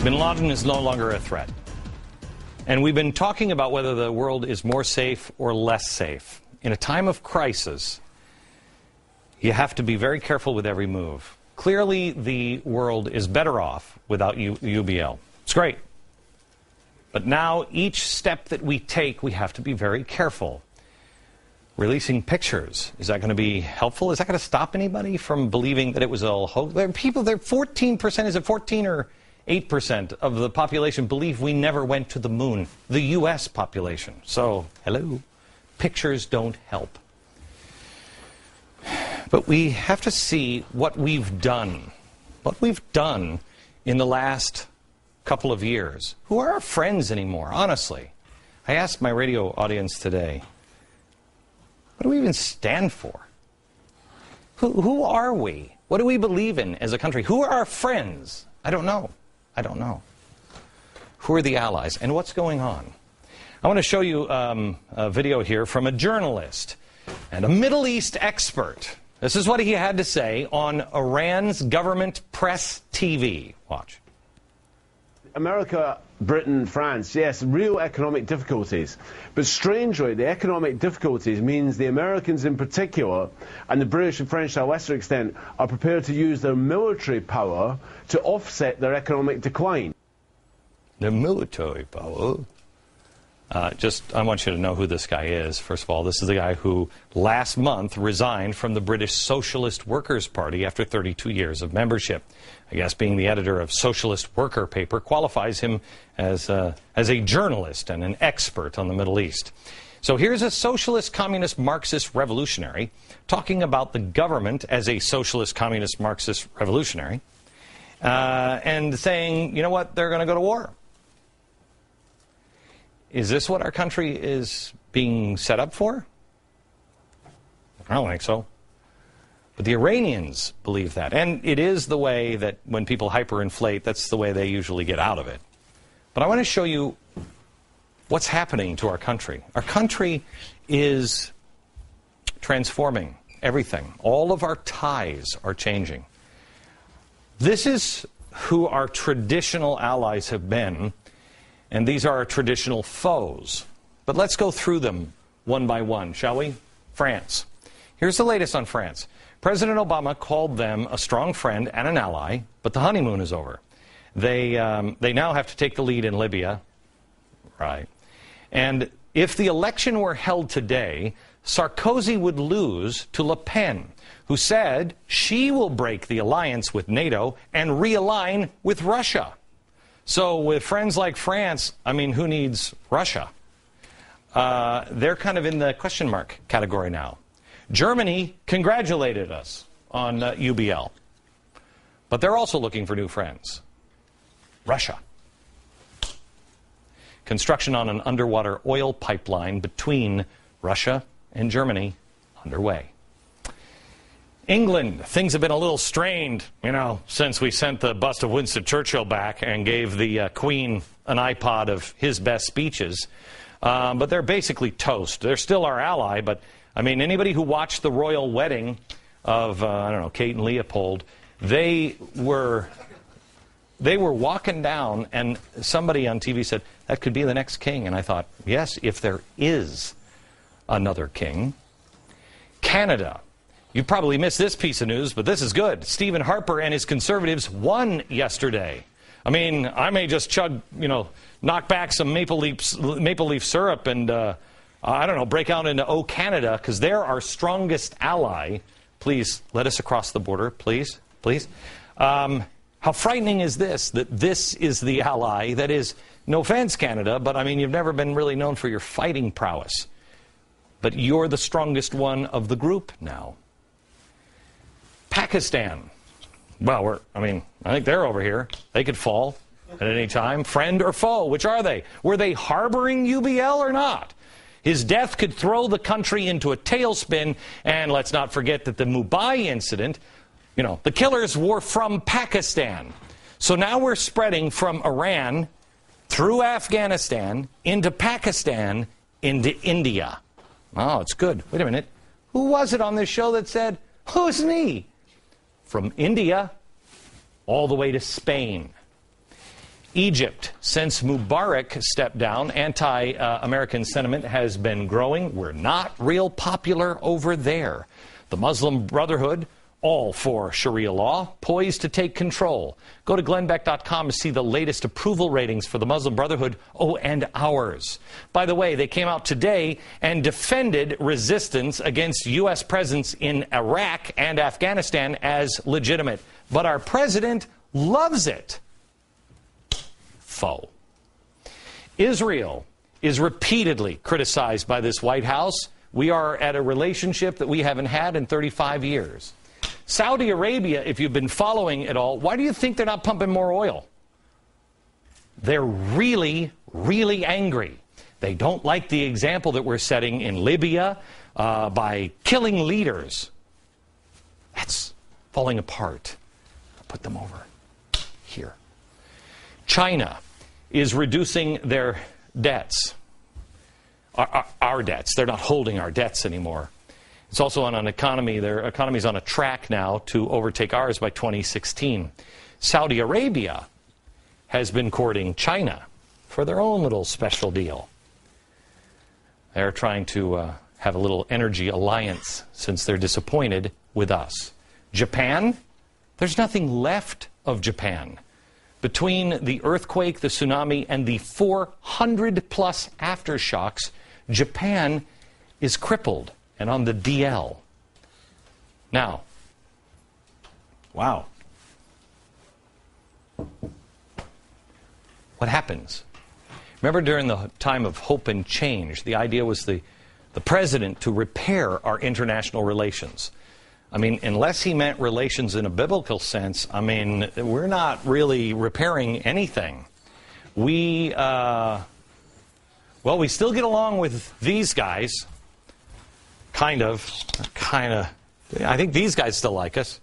Bin Laden is no longer a threat. And we've been talking about whether the world is more safe or less safe. In a time of crisis, you have to be very careful with every move. Clearly, the world is better off without UBL. It's great. But now, each step that we take, we have to be very careful. Releasing pictures, is that going to be helpful? Is that going to stop anybody from believing that it was all hoax? There are people, 14%, is it 14 or 8% of the population believe we never went to the moon, the U.S. population. So, hello, pictures don't help. But we have to see what we've done in the last couple of years. Who are our friends anymore, honestly? I asked my radio audience today, what do we even stand for? Who are we? What do we believe in as a country? Who are our friends? I don't know. Who are the allies? And what's going on? I want to show you a video here from a journalist and a Middle East expert. This is what he had to say on Iran's government press TV. Watch. America, Britain, France, yes, real economic difficulties. But strangely, the economic difficulties means the Americans in particular, and the British and French to a lesser extent, are prepared to use their military power to offset their economic decline. The military power? I want you to know who this guy is. First of all, this is the guy who last month resigned from the British Socialist Workers' Party after 32 years of membership. I guess being the editor of Socialist Worker paper qualifies him as a journalist and an expert on the Middle East. So here's a socialist, communist, Marxist revolutionary talking about the government as a socialist, communist, Marxist revolutionary and saying, you know what, they're going to go to war. Is this what our country is being set up for? I don't think so. But the Iranians believe that. And it is the way that when people hyperinflate, that's the way they usually get out of it. But I want to show you what's happening to our country. Our country is transforming everything. All of our ties are changing. This is who our traditional allies have been. And these are our traditional foes. But let's go through them one by one, shall we? France. Here's the latest on France. President Obama called them a strong friend and an ally, but the honeymoon is over. They now have to take the lead in Libya. Right. And if the election were held today, Sarkozy would lose to Le Pen, who said she will break the alliance with NATO and realign with Russia. So with friends like France, I mean, who needs Russia? They're kind of in the question mark category now. Germany congratulated us on UBL. But they're also looking for new friends. Russia. Construction on an underwater oil pipeline between Russia and Germany underway. England, things have been a little strained, since we sent the bust of Winston Churchill back and gave the Queen an iPod of his best speeches. But they're basically toast. They're still our ally, but, anybody who watched the royal wedding of, Kate and Leopold, they were walking down, and somebody on TV said, that could be the next king. And I thought, yes, if there is another king. Canada. You probably missed this piece of news, but this is good. Stephen Harper and his Conservatives won yesterday. I may just knock back some maple leaf syrup and, break out into "Oh, Canada," because they're our strongest ally. Please, let us across the border, please. How frightening is this, that this is the ally that is, no offense, Canada, but, you've never been really known for your fighting prowess. But you're the strongest one of the group now. Pakistan. Well, I think they're over here. They could fall at any time. Friend or foe, which are they? Were they harboring UBL or not? His death could throw the country into a tailspin, and let's not forget that the Mumbai incident, the killers were from Pakistan. So now we're spreading from Iran through Afghanistan into Pakistan into India. Oh, it's good. Wait a minute. Who was it on this show that said, who's me? From India all the way to Spain. Egypt. Since Mubarak stepped down, anti-American sentiment has been growing. We're not real popular over there. The Muslim Brotherhood, all for Sharia law, poised to take control. Go to glennbeck.com to see the latest approval ratings for the Muslim Brotherhood, and ours. By the way, they came out today and defended resistance against U.S. presence in Iraq and Afghanistan as legitimate. But our president loves it. Foe. Israel is repeatedly criticized by this White House. We are at a relationship that we haven't had in 35 years. Saudi Arabia, if you've been following it all, why do you think they're not pumping more oil? They're really, really angry. They don't like the example that we're setting in Libya by killing leaders. That's falling apart. I'll put them over here. China is reducing their debts. Our debts. They're not holding our debts anymore. It's also on an economy. Their economy is on a track now to overtake ours by 2016. Saudi Arabia has been courting China for their own little special deal. They're trying to have a little energy alliance since they're disappointed with us. Japan, there's nothing left of Japan. Between the earthquake, the tsunami, and the 400-plus aftershocks, Japan is crippled and on the DL. Now, wow. What happens? Remember during the time of hope and change, the idea was the president to repair our international relations. I mean, unless he meant relations in a biblical sense, I mean, we're not really repairing anything. We still get along with these guys. Kind of. I think these guys still like us.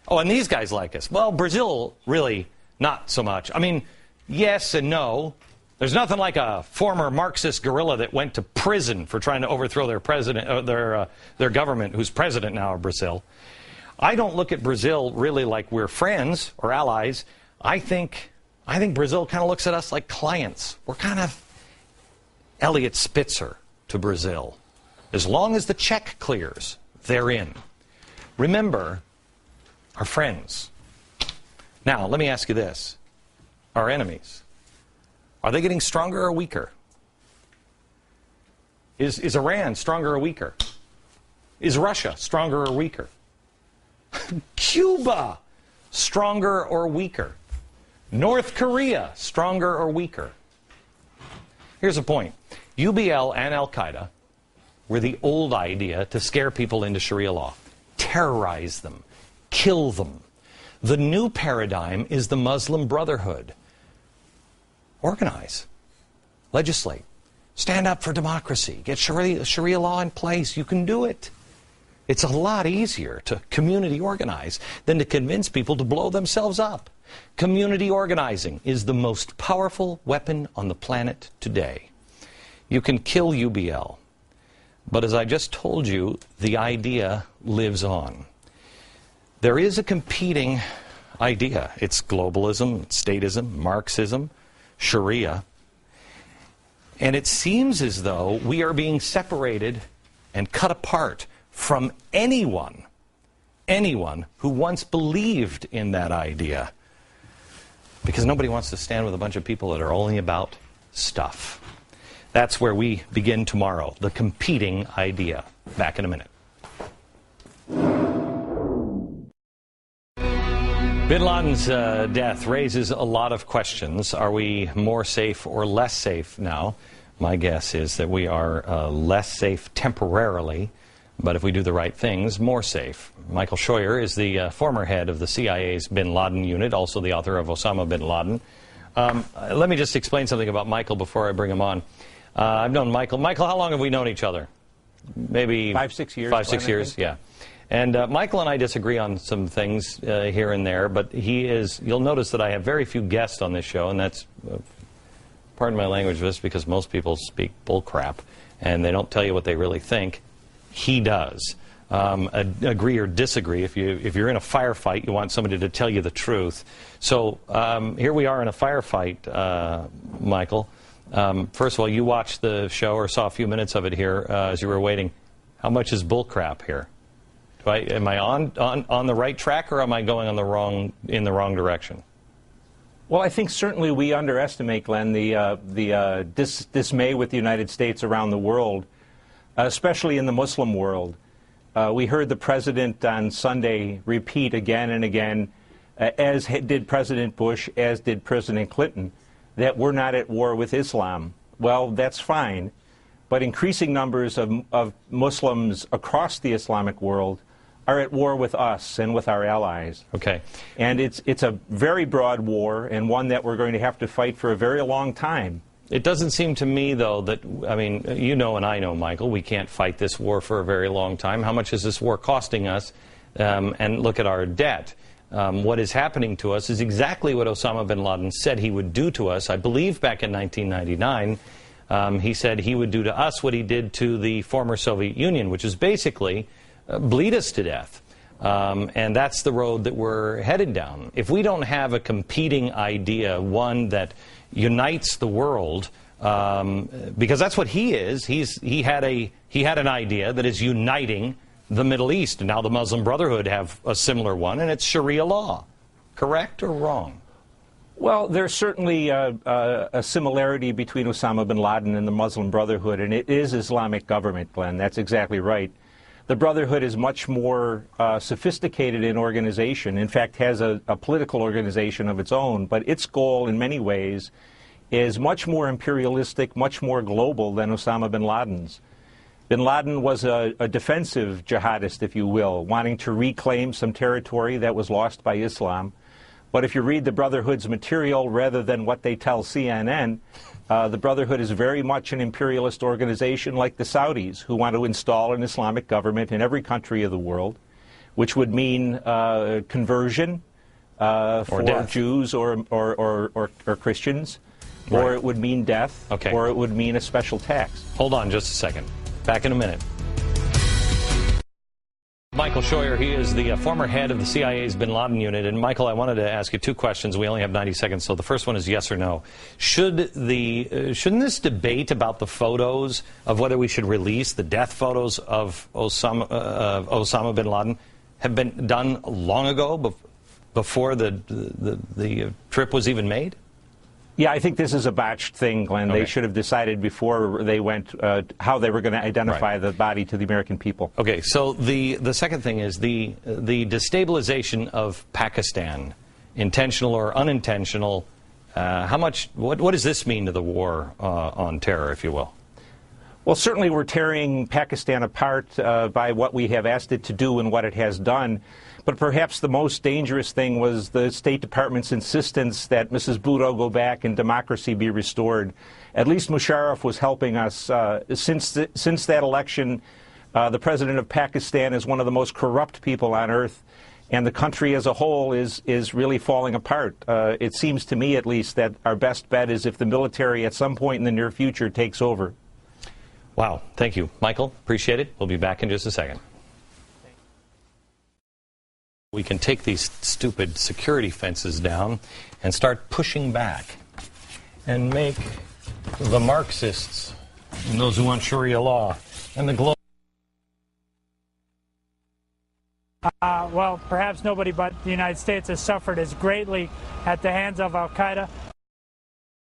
Oh, and these guys like us. Well, Brazil, really, not so much. I mean, yes and no. There's nothing like a former Marxist guerrilla that went to prison for trying to overthrow their president, their government, who's president now of Brazil. I don't look at Brazil really like we're friends or allies. I think Brazil kind of looks at us like clients. We're kind of Elliot Spitzer to Brazil. As long as the check clears, they're in. Remember, our friends. Now, let me ask you this. Our enemies. Are they getting stronger or weaker? Is Iran stronger or weaker? Is Russia stronger or weaker? Cuba stronger or weaker? North Korea stronger or weaker? Here's the point. UBL and Al-Qaeda were the old idea to scare people into Sharia law. Terrorize them. Kill them. The new paradigm is the Muslim Brotherhood. Organize. Legislate. Stand up for democracy. Get Sharia law in place. You can do it. It's a lot easier to community organize than to convince people to blow themselves up. Community organizing is the most powerful weapon on the planet today. You can kill UBL. But as I just told you, the idea lives on. There is a competing idea. It's globalism, statism, Marxism, Sharia. And it seems as though we are being separated and cut apart from anyone who once believed in that idea. Because nobody wants to stand with a bunch of people that are only about stuff. That's where we begin tomorrow, the competing idea. Back in a minute. Bin Laden's death raises a lot of questions. Are we more safe or less safe now? My guess is that we are less safe temporarily, but if we do the right things, more safe. Michael Scheuer is the former head of the CIA's Bin Laden unit, also the author of Osama Bin Laden. Let me just explain something about Michael before I bring him on. I've known Michael. Michael, how long have we known each other? Maybe 5-6 years. 5-6 years, yeah. And Michael and I disagree on some things here and there, but he is, you'll notice that I have very few guests on this show, and that's, pardon my language, just because most people speak bull crap, and they don't tell you what they really think. He does. agree or disagree. If you're in a firefight, you want somebody to tell you the truth. So here we are in a firefight, Michael. First of all, you watched the show or saw a few minutes of it here as you were waiting. How much is bullcrap here? Am I on the right track, or am I going in the wrong direction? Well, I think certainly we underestimate, Glenn, the dismay with the United States around the world, especially in the Muslim world. We heard the president on Sunday repeat again and again, as did President Bush, as did President Clinton, that we're not at war with Islam. Well, that's fine, but increasing numbers of Muslims across the Islamic world are at war with us and with our allies. Okay. And it's a very broad war, and one that we're going to have to fight for a very long time. It doesn't seem to me, though, that, I mean, you know and I know, Michael, we can't fight this war for a very long time. How much is this war costing us? And look at our debt. What is happening to us is exactly what Osama Bin Laden said he would do to us. I believe back in 1999, he said he would do to us what he did to the former Soviet Union, which is basically bleed us to death. And that's the road that we're headed down. If we don't have a competing idea, one that unites the world, because that's what he is. He had an idea that is uniting the Middle East, and now the Muslim Brotherhood have a similar one, and it's Sharia law. Correct or wrong? Well, there's certainly a similarity between Osama bin Laden and the Muslim Brotherhood, and it is Islamic government, Glenn. That's exactly right. The Brotherhood is much more sophisticated in organization, in fact has a political organization of its own, but its goal in many ways is much more imperialistic, much more global than Osama bin Laden's. Bin Laden was a defensive jihadist, if you will, wanting to reclaim some territory that was lost by Islam. But if you read the Brotherhood's material rather than what they tell CNN, the Brotherhood is very much an imperialist organization like the Saudis, who want to install an Islamic government in every country of the world, which would mean conversion for death. Jews or Christians, Right. or it would mean death, Okay. or it would mean a special tax. Hold on just a second. Back in a minute. Michael Scheuer, he is the former head of the CIA's Bin Laden unit. And Michael, I wanted to ask you two questions. We only have 90 seconds, so the first one is yes or no. Shouldn't this debate about the photos of whether we should release the death photos of Osama bin Laden have been done long ago, before the trip was even made? Yeah, I think this is a botched thing, Glenn. Okay. They should have decided before they went how they were going to identify the body to the American people. Okay, so the second thing is the destabilization of Pakistan, intentional or unintentional. What does this mean to the war on terror, if you will? Well, certainly we're tearing Pakistan apart by what we have asked it to do and what it has done. But perhaps the most dangerous thing was the State Department's insistence that Mrs. Bhutto go back and democracy be restored. At least Musharraf was helping us. Since that election, the president of Pakistan is one of the most corrupt people on earth, and the country as a whole is really falling apart. It seems to me, at least, that our best bet is if the military at some point in the near future takes over. Wow. Thank you, Michael. Appreciate it. We'll be back in just a second. We can take these stupid security fences down and start pushing back and make the Marxists and those who want Sharia law and the global. Well, perhaps nobody but the United States has suffered as greatly at the hands of al-Qaeda.